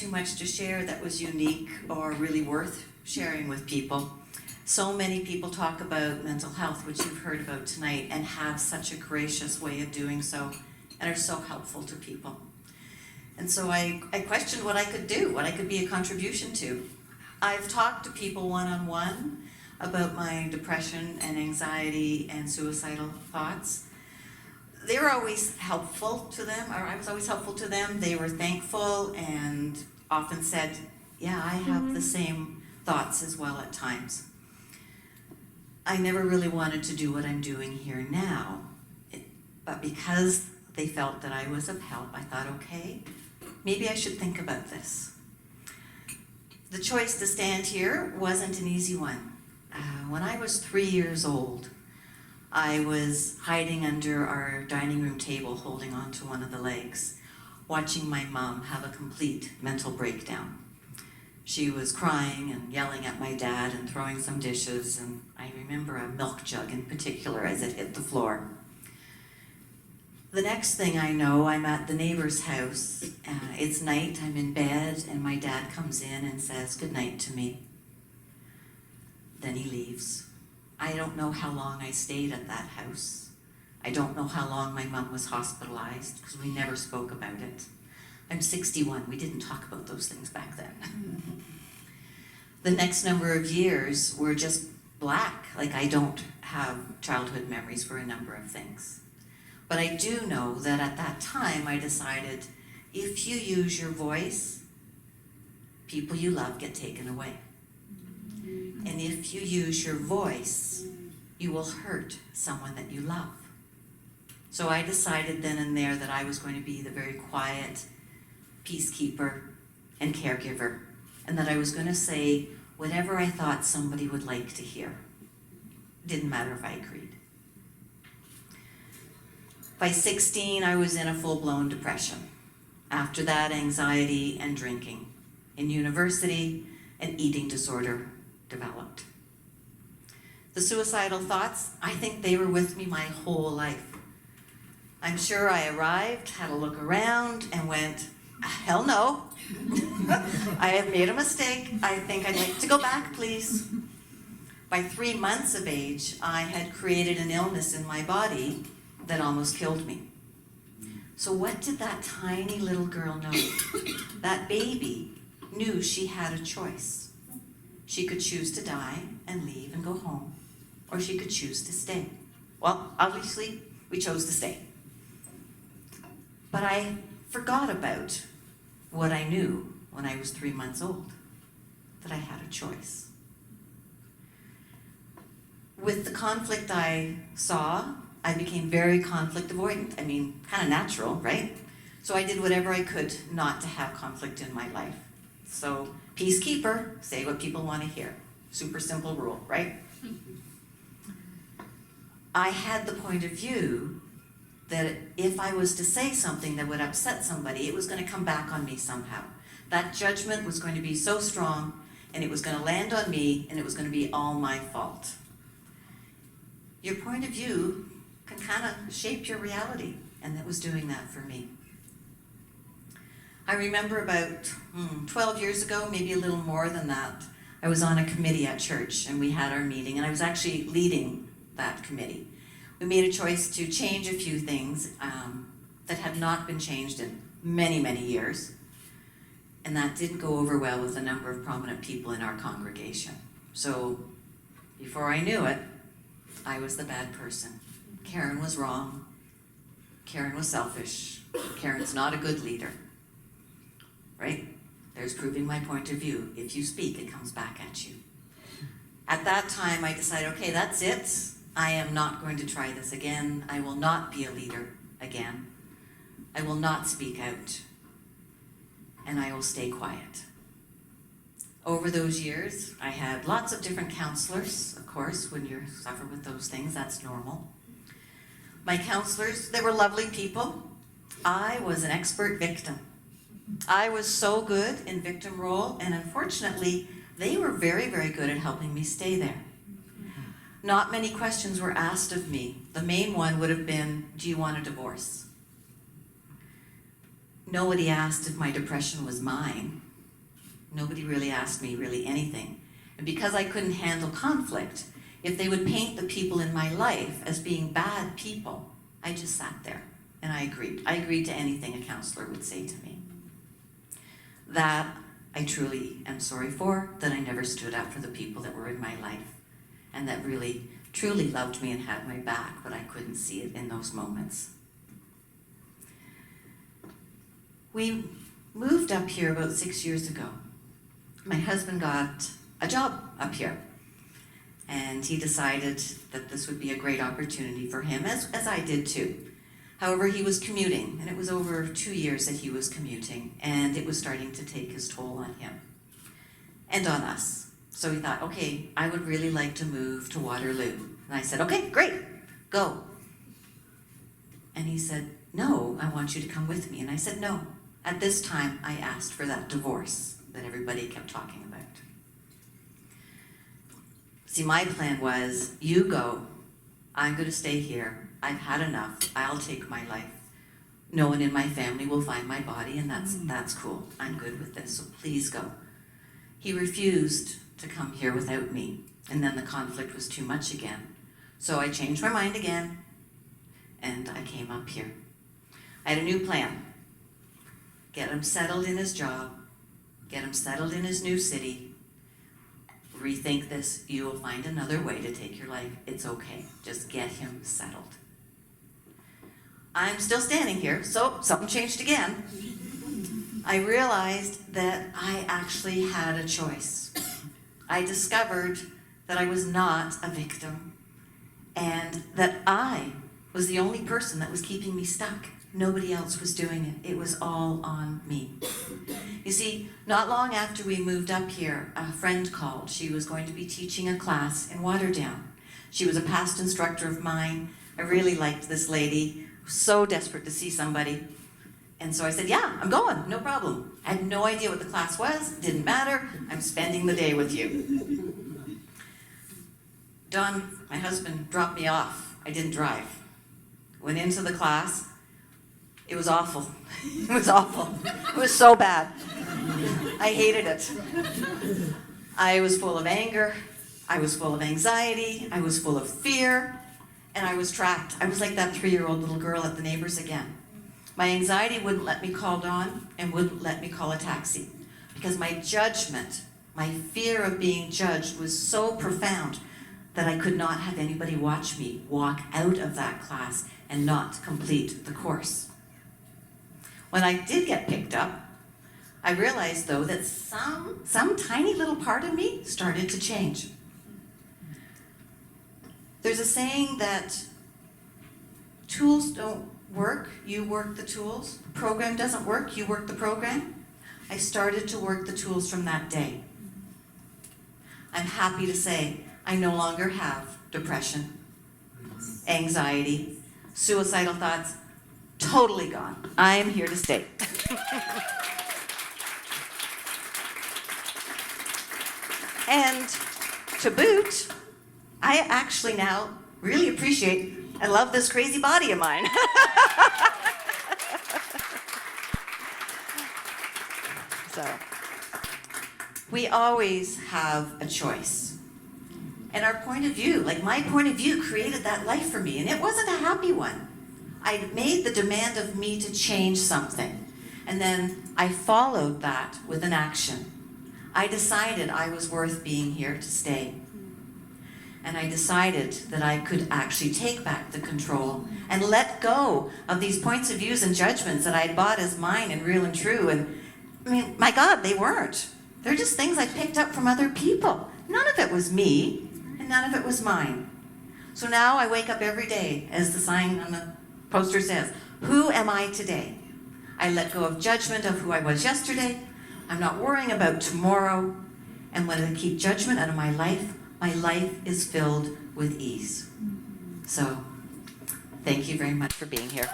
too much to share that was unique or really worth sharing with people. So many people talk about mental health, which you've heard about tonight, and have such a gracious way of doing so, and are so helpful to people. And so I questioned what I could do, what I could be a contribution to. I've talked to people one-on-one about my depression and anxiety and suicidal thoughts. They were always helpful to them, or I was always helpful to them. They were thankful and often said, yeah, I have the same thoughts as well at times. I never really wanted to do what I'm doing here now, but because they felt that I was of help, I thought, okay, maybe I should think about this. The choice to stand here wasn't an easy one. When I was 3 years old, I was hiding under our dining room table holding onto one of the legs, watching my mom have a complete mental breakdown. She was crying and yelling at my dad and throwing some dishes, and I remember a milk jug in particular as it hit the floor. The next thing I know, I'm at the neighbor's house. It's night, I'm in bed, and my dad comes in and says good night to me. Then he leaves. I don't know how long I stayed at that house. I don't know how long my mom was hospitalized, because we never spoke about it. I'm 61, we didn't talk about those things back then. The next number of years were just black, like I don't have childhood memories for a number of things. But I do know that at that time I decided, if you use your voice, people you love get taken away. And if you use your voice, you will hurt someone that you love. So I decided then and there that I was going to be the very quiet peacekeeper and caregiver, and that I was going to say whatever I thought somebody would like to hear. It didn't matter if I agreed. By 16, I was in a full-blown depression. After that, anxiety and drinking. In university, an eating disorder developed. The suicidal thoughts, I think they were with me my whole life. I'm sure I arrived, had a look around, and went, hell no. I have made a mistake. I think I'd like to go back, please. By 3 months of age, I had created an illness in my body that almost killed me. So what did that tiny little girl know? That baby knew she had a choice. She could choose to die and leave and go home, or she could choose to stay. Well, obviously, we chose to stay. But I forgot about what I knew when I was 3 months old, that I had a choice. With the conflict I saw, I became very conflict avoidant. I mean, kind of natural, right? So I did whatever I could not to have conflict in my life. So, peacekeeper, say what people want to hear. Super simple rule, right? I had the point of view that if I was to say something that would upset somebody, it was going to come back on me somehow. That judgment was going to be so strong, and it was going to land on me, and it was going to be all my fault. Your point of view can kind of shape your reality, and that was doing that for me. I remember about 12 years ago, maybe a little more than that, I was on a committee at church, and we had our meeting, and I was actually leading that committee. We made a choice to change a few things that had not been changed in many, many years, and that didn't go over well with a number of prominent people in our congregation. So before I knew it, I was the bad person. Karen was wrong. Karen was selfish. Karen's not a good leader. Right? There's proving my point of view. If you speak, it comes back at you. At that time, I decided, okay, that's it. I am not going to try this again. I will not be a leader again. I will not speak out. And I will stay quiet. Over those years, I had lots of different counselors. Of course, when you suffer with those things, that's normal. My counselors, they were lovely people. I was an expert victim. I was so good in victim role, and unfortunately, they were very, very good at helping me stay there. Not many questions were asked of me. The main one would have been, do you want a divorce? Nobody asked if my depression was mine. Nobody really asked me really anything. And because I couldn't handle conflict, if they would paint the people in my life as being bad people, I just sat there and I agreed. I agreed to anything a counselor would say to me. That I truly am sorry for, that I never stood up for the people that were in my life and that really, truly loved me and had my back, but I couldn't see it in those moments. We moved up here about 6 years ago. My husband got a job up here, and he decided that this would be a great opportunity for him, as I did too. However, he was commuting, and it was over 2 years that he was commuting, and it was starting to take his toll on him and on us. So he thought, okay, I would really like to move to Waterloo. And I said, okay, great, go. And he said, no, I want you to come with me. And I said, no. At this time, I asked for that divorce that everybody kept talking about. See, my plan was, you go, I'm going to stay here. I've had enough. I'll take my life. No one in my family will find my body, and that's cool. I'm good with this, so please go. He refused to come here without me, and then the conflict was too much again. So I changed my mind again, and I came up here. I had a new plan. Get him settled in his job, get him settled in his new city. Rethink this, you will find another way to take your life. It's okay, just get him settled. I'm still standing here, so something changed again. I realized that I actually had a choice. I discovered that I was not a victim and that I was the only person that was keeping me stuck. Nobody else was doing it. It was all on me. You see, not long after we moved up here, a friend called. She was going to be teaching a class in Waterdown. She was a past instructor of mine. I really liked this lady. I was so desperate to see somebody. And so I said, yeah, I'm going, no problem. I had no idea what the class was. Didn't matter. I'm spending the day with you. Don, my husband, dropped me off. I didn't drive. Went into the class. It was awful. It was awful. It was so bad. I hated it. I was full of anger. I was full of anxiety. I was full of fear. And I was trapped. I was like that 3-year-old little girl at the neighbors again. My anxiety wouldn't let me call Dawn and wouldn't let me call a taxi. Because my judgment, my fear of being judged was so profound that I could not have anybody watch me walk out of that class and not complete the course. When I did get picked up, I realized, though, that some tiny little part of me started to change. There's a saying that tools don't work, you work the tools. The program doesn't work, you work the program. I started to work the tools from that day. I'm happy to say I no longer have depression, anxiety, suicidal thoughts. Totally gone. I am here to stay. And to boot, I actually now really appreciate and love this crazy body of mine. So, we always have a choice. And our point of view, like my point of view, created that life for me, and it wasn't a happy one. I made the demand of me to change something, and then I followed that with an action. I decided I was worth being here to stay. And I decided that I could actually take back the control and let go of these points of views and judgments that I had bought as mine and real and true. And I mean, my God, they weren't. They're just things I picked up from other people. None of it was me, and none of it was mine. So now I wake up every day, as the sign on the poster says, who am I today? I let go of judgment of who I was yesterday. I'm not worrying about tomorrow. And when I keep judgment out of my life is filled with ease. So, thank you very much for being here.